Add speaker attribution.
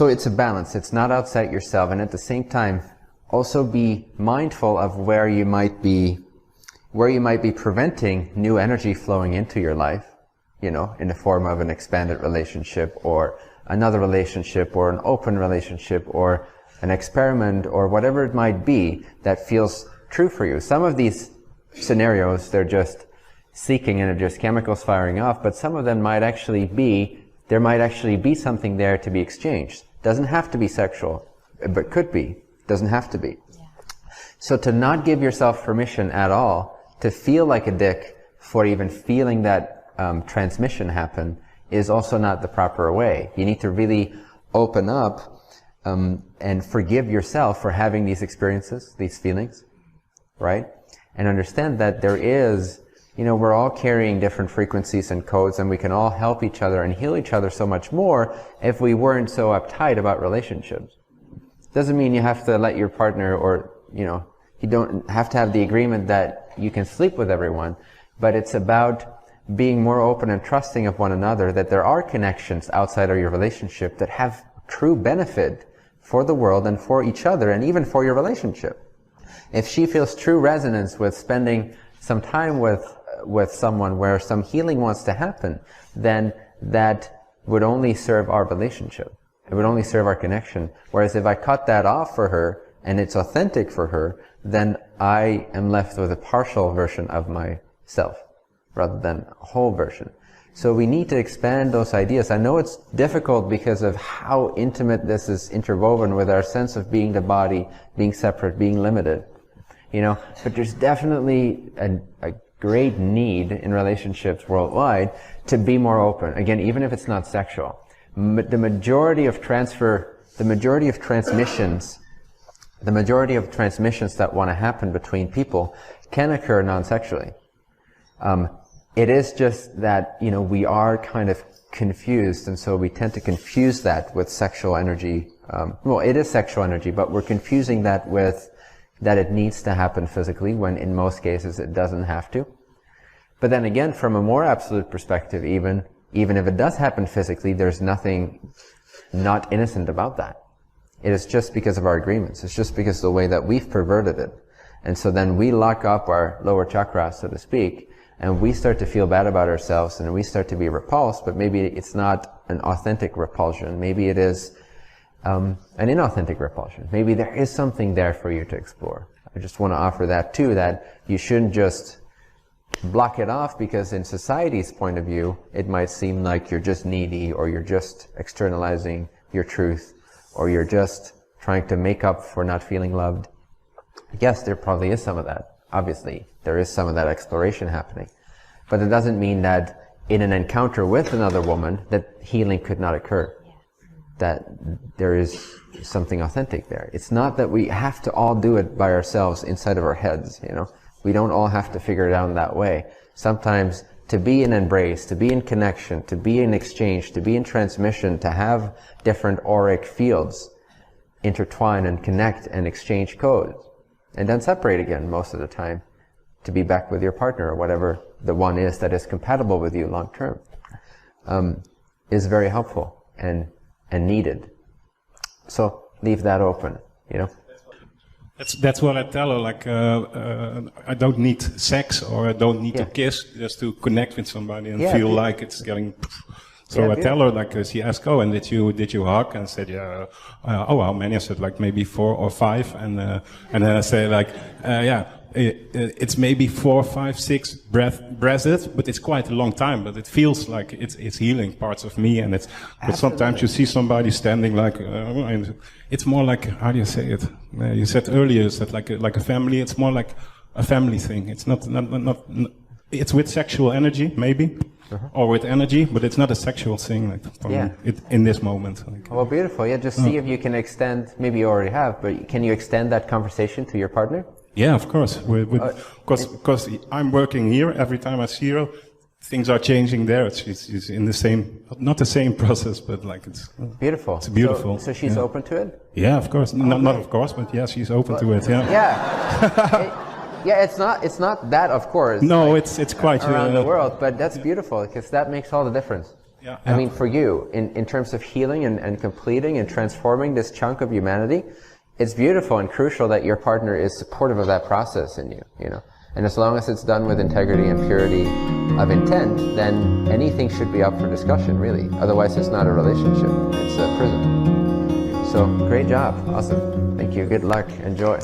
Speaker 1: So it's a balance. It's not outside yourself, and at the same time, also be mindful of where you might be preventing new energy flowing into your life, in the form of an expanded relationship or another relationship or an open relationship or an experiment or whatever it might be that feels true for you. Some of these scenarios, they're just seeking and they're just chemicals firing off, but some of them might actually be, there might actually be something there to be exchanged. Doesn't have to be sexual, but could be. Doesn't have to be. Yeah. So to not give yourself permission at all to feel like a dick for even feeling that transmission happen is also not the proper way. You need to really open up and forgive yourself for having these experiences, these feelings, right? And understand that there is, we're all carrying different frequencies and codes, and we can all help each other and heal each other so much more if we weren't so uptight about relationships. Doesn't mean you have to let your partner or, you don't have to have the agreement that you can sleep with everyone, but it's about being more open and trusting of one another, that there are connections outside of your relationship that have true benefit for the world and for each other and even for your relationship. If she feels true resonance with spending some time with someone where some healing wants to happen, then that would only serve our relationship. It would only serve our connection. Whereas if I cut that off for her and it's authentic for her, then I am left with a partial version of myself rather than a whole version. So we need to expand those ideas. I know it's difficult because of how intimate this is interwoven with our sense of being the body, being separate, being limited. But there's definitely a great need in relationships worldwide to be more open. Again, even if it's not sexual. The majority of transmissions that want to happen between people can occur non-sexually. It is just that, we are kind of confused, and so we tend to confuse that with sexual energy. It is sexual energy, but we're confusing that with that it needs to happen physically, when in most cases it doesn't have to. But then again, from a more absolute perspective, even if it does happen physically, there's nothing not innocent about that. It is just because of our agreements. It's just because of the way that we've perverted it. And so then we lock up our lower chakras, so to speak, and we start to feel bad about ourselves, and we start to be repulsed, but maybe it's not an authentic repulsion. Maybe it is an inauthentic repulsion. Maybe there is something there for you to explore. I just want to offer that too, that you shouldn't just block it off, because in society's point of view, it might seem like you're just needy, or you're just externalizing your truth, or you're just trying to make up for not feeling loved. Yes, there probably is some of that. Obviously, there is some of that exploration happening. But it doesn't mean that in an encounter with another woman, that healing could not occur. That there is something authentic there. It's not that we have to all do it by ourselves inside of our heads, We don't all have to figure it out that way. Sometimes to be in embrace, to be in connection, to be in exchange, to be in transmission, to have different auric fields intertwine and connect and exchange codes, and then separate again most of the time to be back with your partner, or whatever the one is that is compatible with you long term, is very helpful and needed. So leave that open,
Speaker 2: That's what I tell her, like, I don't need sex, or I don't need to kiss, just to connect with somebody and feel like it's getting... So I tell her, like, she asked, and did you hug? And I said, how many? I said, like, maybe 4 or 5. And then I say, like, it's maybe 4, 5, 6 breaths, but it's quite a long time, but it feels like it's healing parts of me. And but sometimes you see somebody standing like, and it's more like, how do you say it? You said earlier, is that like a family? It's more like a family thing. It's not it's with sexual energy, maybe. Or with energy, but it's not a sexual thing, like, in this moment. Like,
Speaker 1: well, beautiful. Yeah, just see if you can extend, maybe you already have, but can you extend that conversation to your partner?
Speaker 2: Yeah, of course. Because I'm working here, every time I see her, things are changing there. It's in the same, not the same process, but like it's
Speaker 1: beautiful.
Speaker 2: It's beautiful.
Speaker 1: So she's open to it?
Speaker 2: Yeah, of course. Not of course, but yeah, she's open to it. Yeah.
Speaker 1: Yeah. It's not that, of course.
Speaker 2: No, like, it's quite
Speaker 1: around the world, but that's beautiful, because that makes all the difference.
Speaker 2: Yeah,
Speaker 1: I mean, for you, in terms of healing and completing and transforming this chunk of humanity, it's beautiful and crucial that your partner is supportive of that process in you, you know. And as long as it's done with integrity and purity of intent, then anything should be up for discussion, really. Otherwise, it's not a relationship. It's a prison. So, great job. Awesome. Thank you. Good luck. Enjoy.